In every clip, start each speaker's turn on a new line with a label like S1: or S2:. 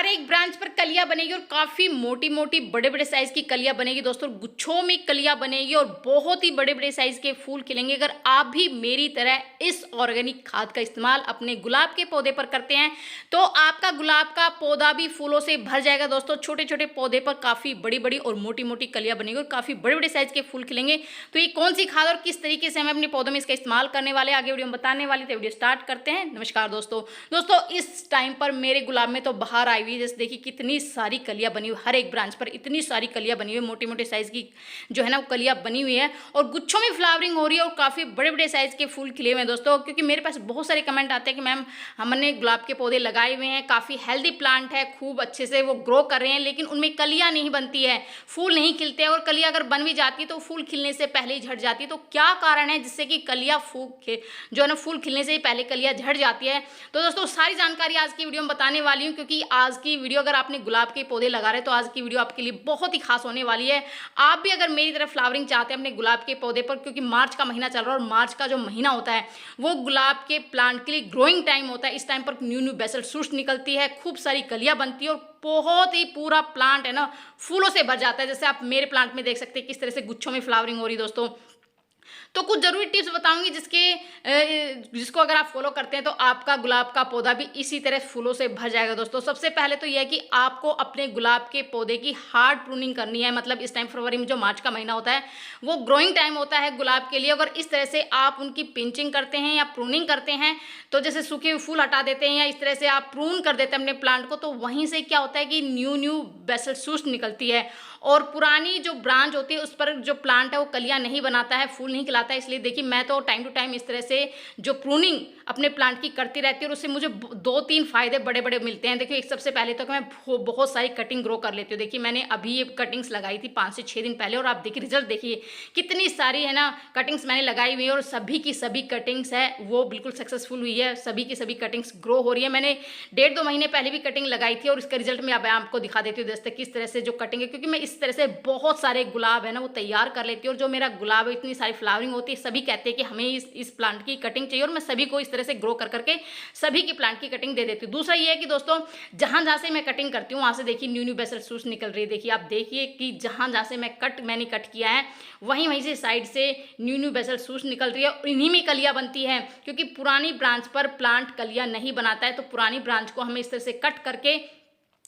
S1: हर एक ब्रांच पर कलियां बनेगी और काफी मोटी मोटी बड़े बड़े साइज की कलियां बनेगी दोस्तों। गुच्छों में कलियां बनेगी और बहुत ही बड़े बड़े साइज के फूल खिलेंगे। अगर आप भी मेरी तरह इस ऑर्गेनिक खाद का इस्तेमाल अपने गुलाब के पौधे पर करते हैं तो आपका गुलाब का पौधा भी फूलों से भर जाएगा दोस्तों। छोटे छोटे पौधे पर काफी बड़ी बड़ी और मोटी मोटी कलियां बनेगी और काफी बड़े बड़े साइज के फूल खिलेंगे। तो ये कौन सी खाद और किस तरीके से हमें अपने पौधों में इसका इस्तेमाल करने वाले आगे वीडियो में बताने वाली, तो वीडियो स्टार्ट करते हैं। नमस्कार दोस्तों इस टाइम पर मेरे गुलाब में तो बाहर आई हुई है। जैसे देखिए कितनी सारी कलियां बनी हुई, हर एक ब्रांच पर इतनी सारी कलियां बनी हुई, मोटे मोटे साइज की जो है ना वो कलियां बनी हुई है और गुच्छों में फ्लावरिंग हो रही है और काफी बड़े बड़े साइज के फूल खिले हुए हैं दोस्तों। क्योंकि मेरे पास बहुत सारे कमेंट आते हैं कि मैम हमने गुलाब के पौधे लगाए हुए हैं, काफी हेल्दी प्लांट है, खूब अच्छे से वो ग्रो कर रहे हैं, लेकिन उनमें कलियां नहीं बनती है, फूल नहीं खिलते हैं और कलियां अगर बन भी जाती है तो फूल खिलने से पहले ही झड़ जाती है। तो क्या कारण है जिससे कि कलियां जो है ना फूल खिलने से ही पहले कलियां झड़ जाती है? तो दोस्तों सारी जानकारी आज की वीडियो में बताने वाली हूं, क्योंकि आज की वीडियो अगर आपने गुलाब के पौधे लगा रहे तो आज की वीडियो आपके लिए बहुत ही खास होने वाली है। आप भी अगर मेरी तरफ फ्लावरिंग चाहते हैं अपने गुलाब के पौधे पर, क्योंकि मार्च का महीना चल रहा है और मार्च का जो महीना होता है वो गुलाब के प्लांट के लिए ग्रोइंग टाइम होता है। इस टाइम पर न्यू न्यू बेसल शूट्स निकलती है, खूब सारी कलियां बनती है और बहुत ही पूरा प्लांट है ना फूलों से भर जाता है। जैसे आप मेरे प्लांट में देख सकते हैं किस तरह से गुच्छों में फ्लावरिंग हो रही है दोस्तों। तो कुछ जरूरी टिप्स बताऊंगी जिसको अगर आप फॉलो करते हैं तो आपका गुलाब का पौधा भी इसी तरह फूलों से भर जाएगा दोस्तों। सबसे पहले तो यह है कि आपको अपने गुलाब के पौधे की हार्ड प्रूनिंग करनी है। मतलब इस टाइम फरवरी में जो मार्च का महीना होता है वो ग्रोइंग टाइम होता है गुलाब के लिए। अगर इस तरह से आप उनकी पिंचिंग करते हैं या प्रूनिंग करते हैं, तो जैसे सूखे हुए फूल हटा देते हैं या इस तरह से आप प्रून कर देते हैं अपने प्लांट को, तो वहीं से क्या होता है कि न्यू न्यू बेसल शूट्स निकलती है और पुरानी जो ब्रांच होती है उस पर जो प्लांट है वो कलियां नहीं बनाता है, फूल नहीं खिलाता है। इसलिए देखिए मैं तो टाइम टू टाइम इस तरह से जो प्रूनिंग अपने प्लांट की करती रहती हूँ और उससे मुझे 2-3 फायदे बड़े बड़े मिलते हैं। देखिए एक सबसे पहले तो मैं बहुत सारी कटिंग ग्रो कर लेती हूँ। देखिए मैंने अभी ये कटिंग्स लगाई थी 5 से 6 दिन पहले और आप देखिए रिजल्ट देखिए कितनी सारी है ना कटिंग्स मैंने लगाई हुई है और सभी की सभी कटिंग्स है वो बिल्कुल सक्सेसफुल हुई है। सभी की सभी कटिंग्स ग्रो हो रही है। मैंने 1.5-2 महीने पहले भी कटिंग लगाई थी और इसका रिजल्ट मैं अब आपको दिखा देती हूँ दोस्तों किस तरह से जो कटिंग है। क्योंकि मैं इस तरह से बहुत सारे गुलाब है ना वो तैयार कर लेती हूँ और जो मेरा गुलाब है इतनी सारी फ्लावरिंग होती है, सभी कहते हैं कि हमें इस प्लांट की कटिंग चाहिए और मैं सभी को इस तरह से ग्रो कर करके सभी की प्लांट की कटिंग दे देती हूँ। दूसरा ये है कि दोस्तों जहां जहां से मैं कटिंग करती हूँ वहां से देखिए न्यू न्यू बेसल शूट्स निकल रही है। देखिए आप देखिए कि जहां जहां से मैंने कट किया है वहीं वहीं से साइड से न्यू न्यू बेसल शूट्स निकल रही है और इन्हीं में कलियां बनती है। क्योंकि पुरानी ब्रांच पर प्लांट कलियां नहीं बनाता है, तो पुरानी ब्रांच को हमें इस तरह से कट करके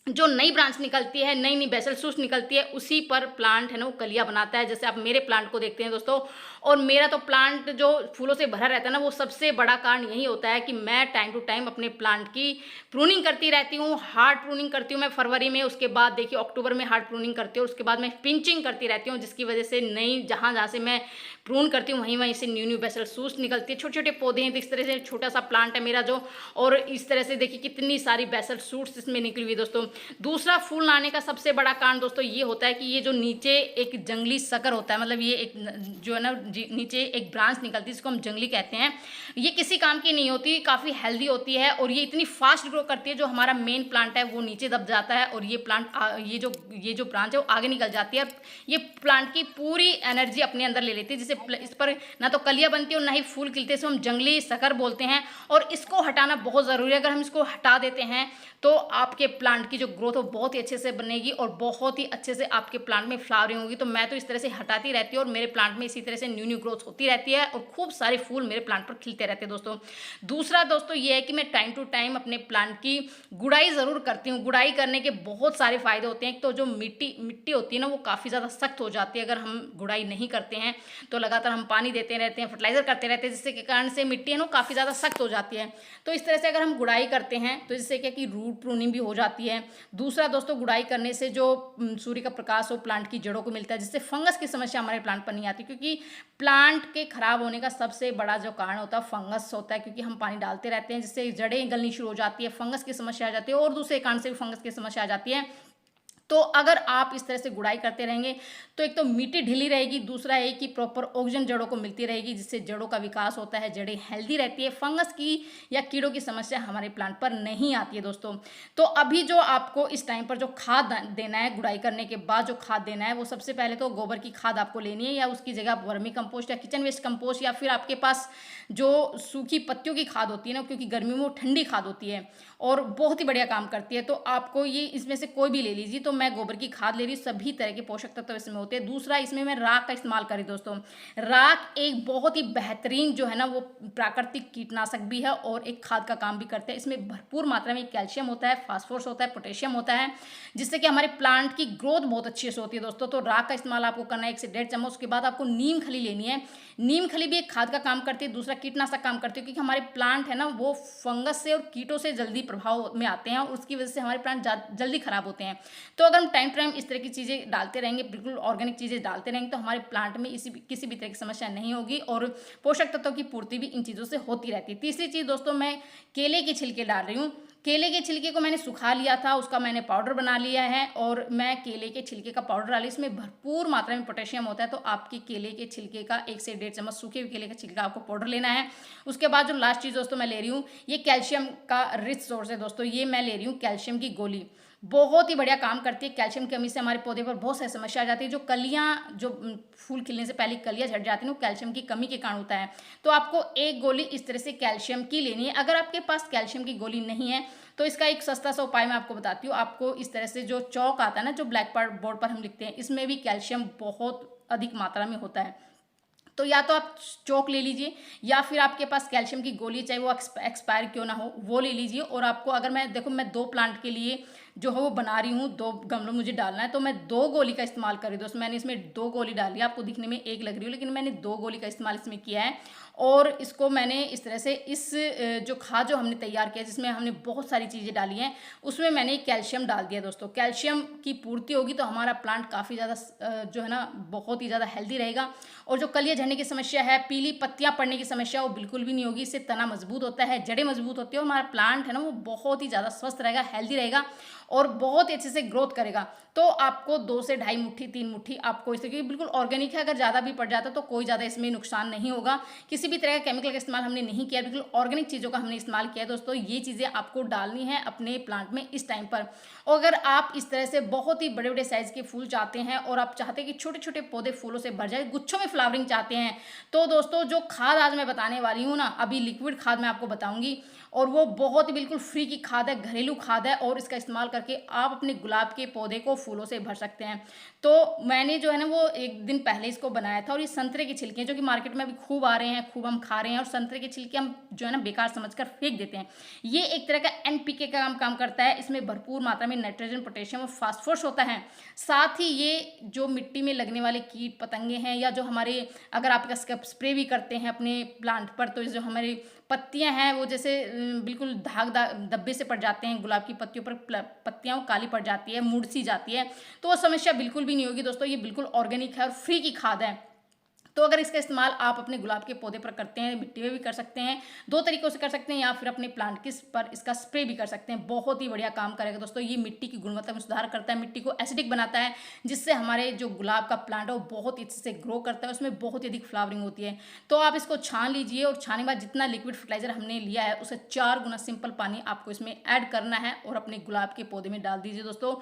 S1: जो नई ब्रांच निकलती है, नई नई बेसल शूट्स निकलती है, उसी पर प्लांट है ना वो कलियां बनाता है। जैसे आप मेरे प्लांट को देखते हैं दोस्तों, और मेरा तो प्लांट जो फूलों से भरा रहता है ना वो सबसे बड़ा कारण यही होता है कि मैं टाइम टू टाइम अपने प्लांट की प्रूनिंग करती रहती हूँ। हार्ड प्रूनिंग करती हूँ मैं फरवरी में, उसके बाद देखिए अक्टूबर में हार्ड प्रूनिंग करती हूँ, उसके बाद मैं पिंचिंग करती रहती हूँ, जिसकी वजह से नई जहाँ जहाँ से मैं प्रून करती हूँ वहीं वहीं से न्यू न्यू बेसल शूट्स निकलती है। छोटे छोटे पौधे हैं, तो इस तरह से छोटा सा प्लांट है मेरा जो, और इस तरह से देखिए कितनी सारी बेसल शूट्स इसमें निकली हुई दोस्तों। दूसरा फूल लाने का सबसे बड़ा कारण दोस्तों ये होता है कि ये जो नीचे एक जंगली सकर होता है, मतलब ये एक जो है ना नीचे एक ब्रांच निकलती है जिसको हम जंगली कहते हैं, ये किसी काम की नहीं होती, काफ़ी हेल्दी होती है और ये इतनी फास्ट ग्रो करती है। जो हमारा मेन प्लांट है वो नीचे दब जाता है और ये प्लांट ये जो ब्रांच है वो आगे निकल जाती है। ये प्लांट की पूरी एनर्जी अपने अंदर ले लेती है, जिससे इस पर ना तो कलियां बनती है और ना ही फूल खिलते, इसको हम जंगली सकर बोलते हैं और इसको हटाना बहुत ज़रूरी है। अगर हम इसको हटा देते हैं तो आपके प्लांट की जो ग्रोथ हो बहुत ही अच्छे से बनेगी और बहुत ही अच्छे से आपके प्लांट में फ्लावरिंग होगी। तो मैं तो इस तरह से हटाती रहती हूँ और मेरे प्लांट में इसी तरह से न्यू न्यू ग्रोथ होती रहती है और खूब सारे फूल मेरे प्लांट पर खिलते रहते हैं दोस्तों। दूसरा दोस्तों ये है कि मैं टाइम टू टाइम अपने प्लांट की गुड़ाई ज़रूर करती हूँ। गुड़ाई करने के बहुत सारे फायदे होते हैं। एक तो जो मिट्टी होती है ना वो काफ़ी ज़्यादा सख्त हो जाती है अगर हम गुड़ाई नहीं करते हैं, तो लगातार हम पानी देते रहते हैं, फर्टिलाइजर करते रहते हैं, जिससे के कारण से मिट्टी है ना काफ़ी ज़्यादा सख्त हो जाती है। तो इस तरह से अगर हम गुड़ाई करते हैं तो जिससे क्या कि रूट प्रूनिंग भी हो जाती है। दूसरा दोस्तों गुड़ाई करने से जो सूर्य का प्रकाश हो प्लांट की जड़ों को मिलता है, जिससे फंगस की समस्या हमारे प्लांट पर नहीं आती। क्योंकि प्लांट के खराब होने का सबसे बड़ा जो कारण होता है फंगस होता है, क्योंकि हम पानी डालते रहते हैं जिससे जड़ें गलनी शुरू हो जाती है, फंगस की समस्या आ जाती है और दूसरे कारण से भी फंगस की समस्या आ जाती है। तो अगर आप इस तरह से गुड़ाई करते रहेंगे तो एक तो मिट्टी ढीली रहेगी, दूसरा है कि प्रॉपर ऑक्सीजन जड़ों को मिलती रहेगी, जिससे जड़ों का विकास होता है, जड़ें हेल्दी रहती है, फंगस की या कीड़ों की समस्या हमारे प्लांट पर नहीं आती है दोस्तों। तो अभी जो आपको इस टाइम पर जो खाद देना है, गुड़ाई करने के बाद जो खाद देना है, वो सबसे पहले तो गोबर की खाद आपको लेनी है, या उसकी जगह वर्मी कंपोस्ट या किचन वेस्ट कंपोस्ट, या फिर आपके पास जो सूखी पत्तियों की खाद होती है ना, क्योंकि गर्मी में वो ठंडी खाद होती है और बहुत ही बढ़िया काम करती है। तो आपको ये इसमें से कोई भी ले लीजिए। तो मैं गोबर की खाद ले रही हूँ, सभी तरह के पोषक तत्व इसमें होते हैं। दूसरा, इसमें मैं राख का इस्तेमाल करी दोस्तों। राख एक बहुत ही बेहतरीन जो है ना वो प्राकृतिक कीटनाशक भी है और एक खाद का काम भी करते हैं। इसमें भरपूर मात्रा में कैल्शियम होता है, फास्फोरस होता है, पोटेशियम होता है, जिससे कि हमारे प्लांट की ग्रोथ बहुत अच्छी से होती है दोस्तों। तो राख का इस्तेमाल आपको करना है 1 से 1.5 चम्मच। उसके बाद आपको नीम खली लेनी है। नीम खली भी एक खाद का काम करती है, दूसरा कीटनाशक काम करती है, क्योंकि हमारे प्लांट है ना वो फंगस से और कीटों से जल्दी प्रभाव में आते हैं और उसकी वजह से हमारे प्लांट जल्दी खराब होते हैं। तो अगर हम टाइम टू टाइम इस तरह की चीज़ें डालते रहेंगे, बिल्कुल ऑर्गेनिक चीज़ें डालते रहेंगे, तो हमारे प्लांट में किसी भी तरह की समस्या नहीं होगी और पोषक तत्वों की पूर्ति भी इन चीज़ों से होती रहती है। तीसरी चीज़ दोस्तों, मैं केले के छिलके डाल रही हूँ। केले के छिलके को मैंने सुखा लिया था, उसका मैंने पाउडर बना लिया है और मैं केले के छिलके का पाउडर डाली। इसमें भरपूर मात्रा में पोटेशियम होता है। तो आपकी केले के छिलके का 1 से 1.5 चम्मच सूखे हुए केले का छिलका आपको पाउडर लेना है। उसके बाद जो लास्ट चीज़ दोस्तों मैं ले रही हूँ, ये कैल्शियम का रिच सोर्स है दोस्तों। ये मैं ले रही हूँ कैल्शियम की गोली, बहुत ही बढ़िया काम करती है। कैल्शियम की कमी से हमारे पौधे पर बहुत सारी समस्या आ जाती है। जो कलियाँ, जो फूल खिलने से पहले कलियाँ झड़ जाती हैं, वो कैल्शियम की कमी के कारण होता है। तो आपको एक गोली इस तरह से कैल्शियम की लेनी है। अगर आपके पास कैल्शियम की गोली नहीं है तो इसका एक सस्ता सा उपाय मैं आपको बताती हूँ। आपको इस तरह से जो चौक आता है ना, जो ब्लैक बोर्ड पर हम लिखते हैं, इसमें भी कैल्शियम बहुत अधिक मात्रा में होता है। तो या तो आप चौक ले लीजिए या फिर आपके पास कैल्शियम की गोली, चाहे वो एक्सपायर क्यों ना हो, वो ले लीजिए। और आपको अगर मैं देखो, मैं 2 प्लांट के लिए जो है वो बना रही हूँ, 2 गमलों मुझे डालना है, तो मैं 2 गोली का इस्तेमाल कर रही हूँ दोस्तों। मैंने इसमें 2 गोली डाली है, आपको दिखने में एक लग रही हो, लेकिन मैंने 2 गोली का इस्तेमाल इसमें किया है। और इसको मैंने इस तरह से इस जो खाद जो हमने तैयार किया, जिसमें हमने बहुत सारी चीज़ें डाली हैं, उसमें मैंने कैल्शियम डाल दिया दोस्तों। कैल्शियम की पूर्ति होगी तो हमारा प्लांट काफ़ी ज़्यादा जो है ना बहुत ही ज़्यादा हेल्दी रहेगा। और जो कलियाँ झड़ने की समस्या है, पीली पत्तियाँ पड़ने की समस्या, वो बिल्कुल भी नहीं होगी। इससे तना मजबूत होता है, जड़ें मजबूत होती है और हमारा प्लांट है ना वो बहुत ही ज़्यादा स्वस्थ रहेगा, हेल्दी रहेगा और बहुत ही अच्छे से ग्रोथ करेगा। तो आपको 2 से ढाई मुट्ठी 3 मुट्ठी आपको, इससे बिल्कुल ऑर्गेनिक है, अगर ज़्यादा भी पड़ जाता तो कोई ज़्यादा इसमें नुकसान नहीं होगा। किसी भी तरह का केमिकल का इस्तेमाल हमने नहीं किया, बिल्कुल ऑर्गेनिक चीज़ों का हमने इस्तेमाल किया दोस्तों। ये चीज़ें आपको डालनी है अपने प्लांट में इस टाइम पर। और अगर आप इस तरह से बहुत ही बड़े बड़े साइज़ के फूल चाहते हैं और आप चाहते हैं कि छोटे छोटे पौधे फूलों से भर जाए, गुच्छों में फ्लावरिंग चाहते हैं, तो दोस्तों जो खाद आज मैं बताने वाली हूँ ना, अभी लिक्विड खाद मैं आपको बताऊंगी और वो बहुत ही बिल्कुल फ्री की खाद है, घरेलू खाद है और इसका इस्तेमाल करके आप अपने गुलाब के पौधे को फूलों से भर सकते हैं। तो मैंने जो है ना वो 1 दिन पहले इसको बनाया था और ये संतरे के छिलके हैं, जो कि मार्केट में अभी खूब आ रहे हैं, खूब हम खा रहे हैं और संतरे के छिलके हम जो है ना बेकार समझकर फेंक देते हैं। ये एक तरह का NPK का काम करता है। इसमें भरपूर मात्रा में नाइट्रोजन, पोटेशियम और फास्फोरस होता है। साथ ही ये जो मिट्टी में लगने वाले कीट पतंगे हैं, या जो हमारे, अगर आप इसका स्प्रे भी करते हैं अपने प्लांट पर, तो जो हमारे पत्तियां हैं वो जैसे बिल्कुल दाग धब्बे से पड़ जाते हैं, गुलाब की पत्तियों पर पत्तियां वो काली पड़ जाती है, मुड़ सी जाती है, तो वो समस्या बिल्कुल भी नहीं होगी दोस्तों। ये बिल्कुल ऑर्गेनिक है और फ्री की खाद है। तो अगर इसका इस्तेमाल आप अपने गुलाब के पौधे पर करते हैं, मिट्टी में भी कर सकते हैं, 2 तरीकों से कर सकते हैं, या फिर अपने प्लांट के पर इसका स्प्रे भी कर सकते हैं। बहुत ही बढ़िया काम करेगा दोस्तों। ये मिट्टी की गुणवत्ता में सुधार करता है, मिट्टी को एसिडिक बनाता है, जिससे हमारे जो गुलाब का प्लांट है वो बहुत अच्छे से ग्रो करता है, उसमें बहुत ही अधिक फ्लावरिंग होती है। तो आप इसको छान लीजिए और छाने के बाद जितना लिक्विड फर्टिलाइजर हमने लिया है उससे 4 गुना सिंपल पानी आपको इसमें ऐड करना है और अपने गुलाब के पौधे में डाल दीजिए दोस्तों।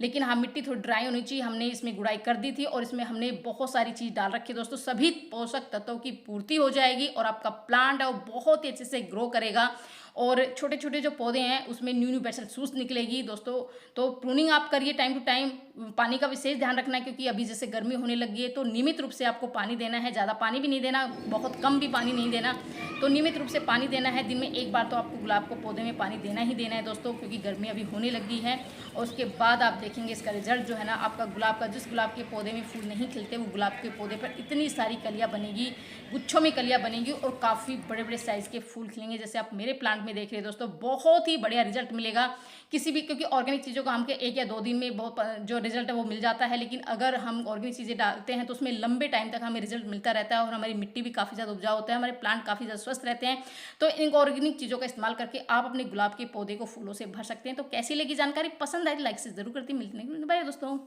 S1: लेकिन हाँ, मिट्टी थोड़ी ड्राई होनी चाहिए। हमने इसमें गुड़ाई कर दी थी और इसमें हमने बहुत सारी चीज़ डाल रखी है दोस्तों। सभी पोषक तत्वों की पूर्ति हो जाएगी और आपका प्लांट है वो बहुत ही अच्छे से ग्रो करेगा। और छोटे छोटे जो पौधे हैं उसमें न्यू बेसल सूस निकलेगी दोस्तों। तो प्रूनिंग आप करिए टाइम टू टाइम। पानी का विशेष ध्यान रखना है, क्योंकि अभी जैसे गर्मी होने लगी है तो नियमित रूप से आपको पानी देना है। ज़्यादा पानी भी नहीं देना, बहुत कम भी पानी नहीं देना, तो नियमित रूप से पानी देना है। दिन में 1 बार तो आपको गुलाब को पौधे में पानी देना ही देना है दोस्तों, क्योंकि गर्मी अभी होने लगी है। और उसके बाद आप देखेंगे इसका रिजल्ट जो है ना, आपका गुलाब का, जिस गुलाब के पौधे में फूल नहीं खिलते, वो गुलाब के पौधे पर इतनी सारी कलियाँ बनेगी, गुच्छों में कलियाँ बनेगी और काफ़ी बड़े बड़े साइज़ के फूल खिलेंगे, जैसे आप मेरे प्लांट में देख रहे हैं दोस्तों, बहुत ही बढ़िया रिजल्ट मिलेगा किसी भी, क्योंकि ऑर्गेनिक चीज़ों को हमके 1 या 2 दिन में बहुत जो रिजल्ट है वो मिल जाता है, लेकिन अगर हम ऑर्गेनिक चीज़ें डालते हैं तो उसमें लंबे टाइम तक हमें रिजल्ट मिलता रहता है और हमारी मिट्टी भी काफ़ी ज़्यादा उपजाऊ होता है, हमारे प्लांट काफ़ी ज़्यादा स्वस्थ रहते हैं। तो इन ऑर्गेनिक चीज़ों का इस्तेमाल करके आप अपने गुलाब के पौधे को फूलों से भर सकते हैं। तो कैसी लगी जानकारी, पसंद आई लाइक से ज़रूर करती, मिलती नहीं बाय दोस्तों।